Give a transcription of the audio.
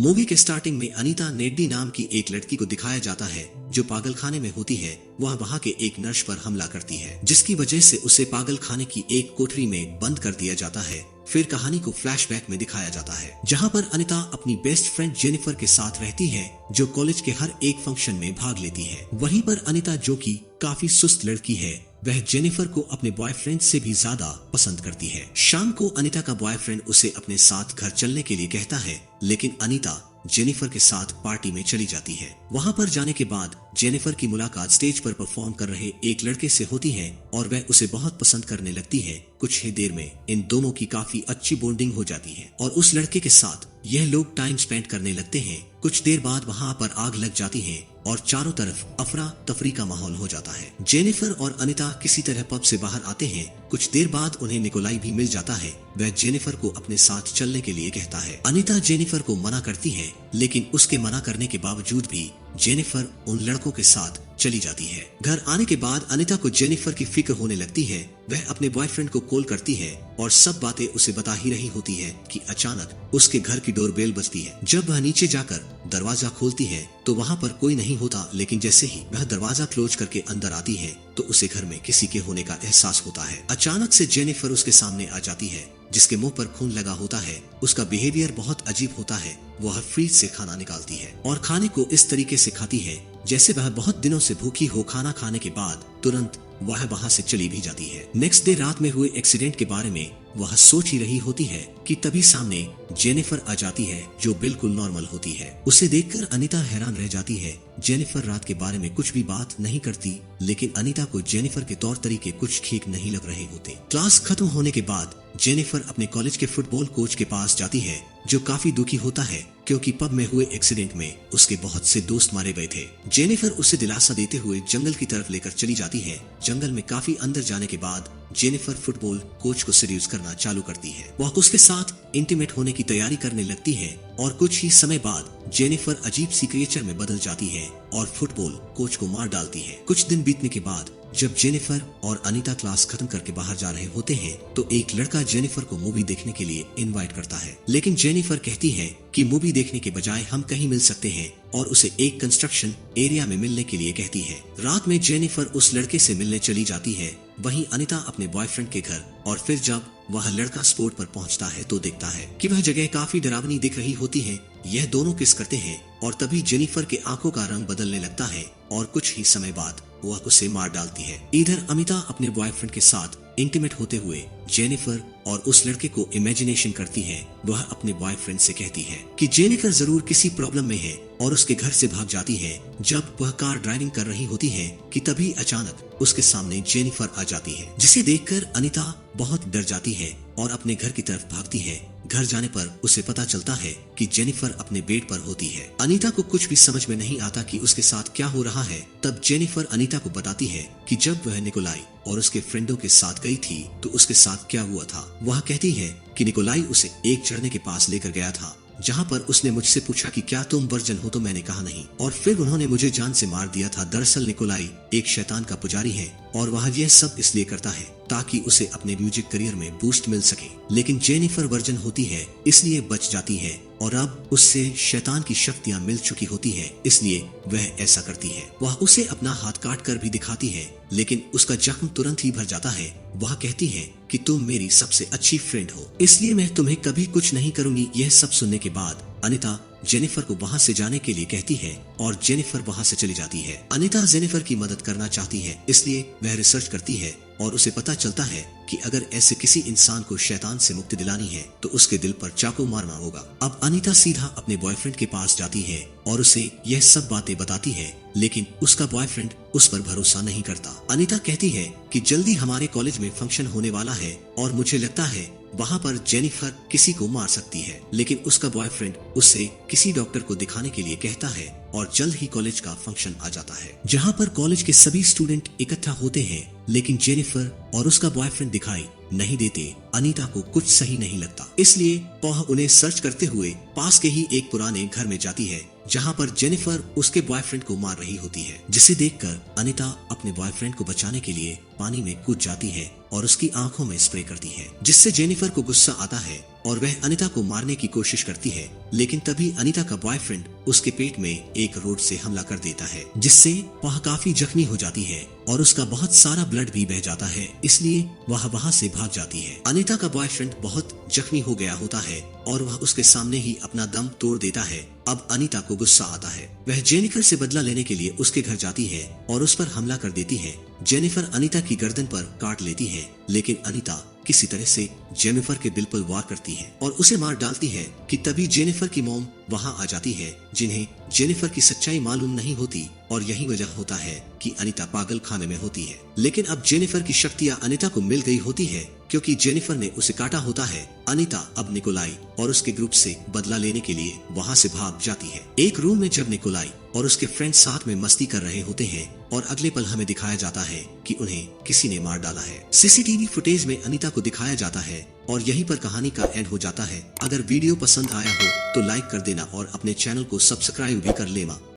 Movie के starting में अनीता नेड्डी नाम की एक लड़की को दिखाया जाता है जो पागल खाने में होती है। वह वहाँ के एक नर्स पर हमला करती है, जिसकी वजह से उसे पागल खाने की एक कोठरी में बंद कर दिया जाता है। फिर कहानी को फ्लैशबैक में दिखाया जाता है, जहाँ पर अनीता अपनी बेस्ट फ्रेंड जेनिफर के साथ रहती है, जो कॉलेज के हर एक फंक्शन में भाग लेती है। वहीं पर अनीता, जो कि काफी सुस्त लड़की है, वह जेनिफर को अपने बॉयफ्रेंड से भी ज्यादा पसंद करती है। शाम को अनीता का बॉयफ्रेंड उसे अपने साथ घर चलने के लिए कहता है, लेकिन अनीता जेनिफर के साथ पार्टी में चली जाती है। वहाँ पर जाने के बाद जेनिफर की मुलाकात स्टेज पर परफॉर्म कर रहे एक लड़के से होती है और वह उसे बहुत पसंद करने लगती है। कुछ ही देर में इन दोनों की काफी अच्छी बॉन्डिंग हो जाती है और उस लड़के के साथ यह लोग टाइम स्पेंड करने लगते हैं। कुछ देर बाद वहाँ पर आग लग जाती है और चारों तरफ अफरा तफरी का माहौल हो जाता है। जेनिफर और अनीता किसी तरह पब से बाहर आते हैं। कुछ देर बाद उन्हें निकोलाई भी मिल जाता है। वह जेनिफर को अपने साथ चलने के लिए कहता है। अनीता जेनिफर को मना करती है, लेकिन उसके मना करने के बावजूद भी जेनिफर उन लड़कों के साथ चली जाती है। घर आने के बाद अनीता को जेनिफर की फिक्र होने लगती है। वह अपने बॉयफ्रेंड को कॉल करती है और सब बातें उसे बता ही रही होती है कि अचानक उसके घर की डोरबेल बजती है। जब वह नीचे जाकर दरवाजा खोलती है तो वहाँ पर कोई नहीं होता, लेकिन जैसे ही वह दरवाजा क्लोज करके अंदर आती है तो उसे घर में किसी के होने का एहसास होता है। अचानक से जेनिफर उसके सामने आ जाती है, जिसके मुंह पर खून लगा होता है। उसका बिहेवियर बहुत अजीब होता है। वह फ्रिज से खाना निकालती है और खाने को इस तरीके से खाती है जैसे वह बहुत दिनों से भूखी हो। खाना खाने के बाद तुरंत वह वहाँ से चली भी जाती है। नेक्स्ट डे रात में हुए एक्सीडेंट के बारे में वह सोच ही रही होती है कि तभी सामने जेनिफर आ जाती है, जो बिल्कुल नॉर्मल होती है। उसे देखकर अनीता हैरान रह जाती है। जेनिफर रात के बारे में कुछ भी बात नहीं करती, लेकिन अनीता को जेनिफर के तौर तरीके कुछ ठीक नहीं लग रहे होते। क्लास खत्म होने के बाद जेनिफर अपने कॉलेज के फुटबॉल कोच के पास जाती है, जो काफी दुखी होता है क्योंकि पब में हुए एक्सीडेंट में उसके बहुत से दोस्त मारे गए थे। जेनिफर उसे दिलासा देते हुए जंगल की तरफ लेकर चली जाती है। जंगल में काफी अंदर जाने के बाद जेनिफर फुटबॉल कोच को सीड्यूस करना चालू करती है। वह उसके साथ इंटीमेट होने की तैयारी करने लगती है और कुछ ही समय बाद जेनिफर अजीब सी क्रिएचर में बदल जाती है और फुटबॉल कोच को मार डालती है। कुछ दिन बीतने के बाद जब जेनिफर और अनीता क्लास खत्म करके बाहर जा रहे होते हैं तो एक लड़का जेनिफर को मूवी देखने के लिए इनवाइट करता है, लेकिन जेनिफर कहती है कि मूवी देखने के बजाय हम कहीं मिल सकते हैं और उसे एक कंस्ट्रक्शन एरिया में मिलने के लिए कहती है। रात में जेनिफर उस लड़के से मिलने चली जाती है, वहीं अनीता अपने बॉयफ्रेंड के घर। और फिर जब वह लड़का स्पॉट पर पहुंचता है तो देखता है कि वह जगह काफी डरावनी दिख रही होती है। यह दोनों किस करते हैं और तभी जेनिफर के आंखों का रंग बदलने लगता है और कुछ ही समय बाद वह उसे मार डालती है। इधर अनीता अपने बॉयफ्रेंड के साथ इंटीमेट होते हुए जेनिफर और उस लड़के को इमेजिनेशन करती है। वह अपने बॉयफ्रेंड से कहती है कि जेनिफर जरूर किसी प्रॉब्लम में है और उसके घर से भाग जाती है। जब वह कार ड्राइविंग कर रही होती है कि तभी अचानक उसके सामने जेनिफर आ जाती है, जिसे देखकर अनीता बहुत डर जाती है और अपने घर की तरफ भागती है। घर जाने पर उसे पता चलता है कि जेनिफर अपने बेड पर होती है। अनीता को कुछ भी समझ में नहीं आता कि उसके साथ क्या हो रहा है। तब जेनिफर अनीता को बताती है कि जब वह निकोलाई और उसके फ्रेंडों के साथ गई थी तो उसके साथ क्या हुआ था। वह कहती है कि निकोलाई उसे एक झरने के पास लेकर गया था, जहाँ पर उसने मुझसे पूछा कि क्या तुम वर्जन हो, तो मैंने कहा नहीं, और फिर उन्होंने मुझे जान से मार दिया था। दरअसल निकोलाई एक शैतान का पुजारी है और वह यह सब इसलिए करता है ताकि उसे अपने म्यूजिक करियर में बूस्ट मिल सके, लेकिन जेनिफर वर्जन होती है इसलिए बच जाती है और अब उससे शैतान की शक्तियाँ मिल चुकी होती है, इसलिए वह ऐसा करती है। वह उसे अपना हाथ काट कर भी दिखाती है, लेकिन उसका जख्म तुरंत ही भर जाता है। वह कहती है कि तुम मेरी सबसे अच्छी फ्रेंड हो, इसलिए मैं तुम्हें कभी कुछ नहीं करूंगी। यह सब सुनने के बाद अनीता जेनिफर को वहाँ से जाने के लिए कहती है और जेनिफर वहाँ से चली जाती है। अनीता जेनिफर की मदद करना चाहती है, इसलिए वह रिसर्च करती है और उसे पता चलता है कि अगर ऐसे किसी इंसान को शैतान से मुक्ति दिलानी है तो उसके दिल पर चाकू मारना होगा। अब अनीता सीधा अपने बॉयफ्रेंड के पास जाती है और उसे यह सब बातें बताती है, लेकिन उसका बॉयफ्रेंड उस पर भरोसा नहीं करता। अनीता कहती है कि जल्दी हमारे कॉलेज में फंक्शन होने वाला है और मुझे लगता है वहाँ पर जेनिफर किसी को मार सकती है, लेकिन उसका बॉयफ्रेंड उससे किसी डॉक्टर को दिखाने के लिए कहता है और जल्द ही कॉलेज का फंक्शन आ जाता है, जहाँ पर कॉलेज के सभी स्टूडेंट इकट्ठा होते हैं, लेकिन जेनिफर और उसका बॉयफ्रेंड दिखाई नहीं देते। अनीता को कुछ सही नहीं लगता, इसलिए वह उन्हें सर्च करते हुए पास के ही एक पुराने घर में जाती है, जहाँ पर जेनिफर उसके बॉयफ्रेंड को मार रही होती है, जिसे देखकर अनीता अपने बॉयफ्रेंड को बचाने के लिए पानी में कूद जाती है और उसकी आंखों में स्प्रे करती है, जिससे जेनिफर को गुस्सा आता है और वह अनीता को मारने की कोशिश करती है। लेकिन तभी अनीता का बॉयफ्रेंड उसके पेट में एक रोड से हमला कर देता है, जिससे वह काफी जख्मी हो जाती है और उसका बहुत सारा ब्लड भी बह जाता है, इसलिए वह वहां से भाग जाती है। अनीता का बॉयफ्रेंड बहुत जख्मी हो गया होता है और वह उसके सामने ही अपना दम तोड़ देता है। अब अनीता को गुस्सा आता है, वह जेनिफर से बदला लेने के लिए उसके घर जाती है और उस पर हमला कर देती है। जेनिफर अनीता की गर्दन पर काट लेती है, लेकिन अनीता किसी तरह से जेनिफर के दिल पर वार करती है और उसे मार डालती है कि तभी जेनिफर की मॉम वहां आ जाती है, जिन्हें जेनिफर की सच्चाई मालूम नहीं होती और यही वजह होता है कि अनीता पागल खाने में होती है। लेकिन अब जेनिफर की शक्तियां अनीता को मिल गई होती है, क्योंकि जेनिफर ने उसे काटा होता है। अनीता अब निकोलाई और उसके ग्रुप से बदला लेने के लिए वहां से भाग जाती है। एक रूम में जब निकोलाई और उसके फ्रेंड्स साथ में मस्ती कर रहे होते हैं और अगले पल हमें दिखाया जाता है कि उन्हें किसी ने मार डाला है। सीसीटीवी फुटेज में अनीता को दिखाया जाता है और यहीं पर कहानी का एंड हो जाता है। अगर वीडियो पसंद आया हो तो लाइक कर देना और अपने चैनल को सब्सक्राइब भी कर लेना।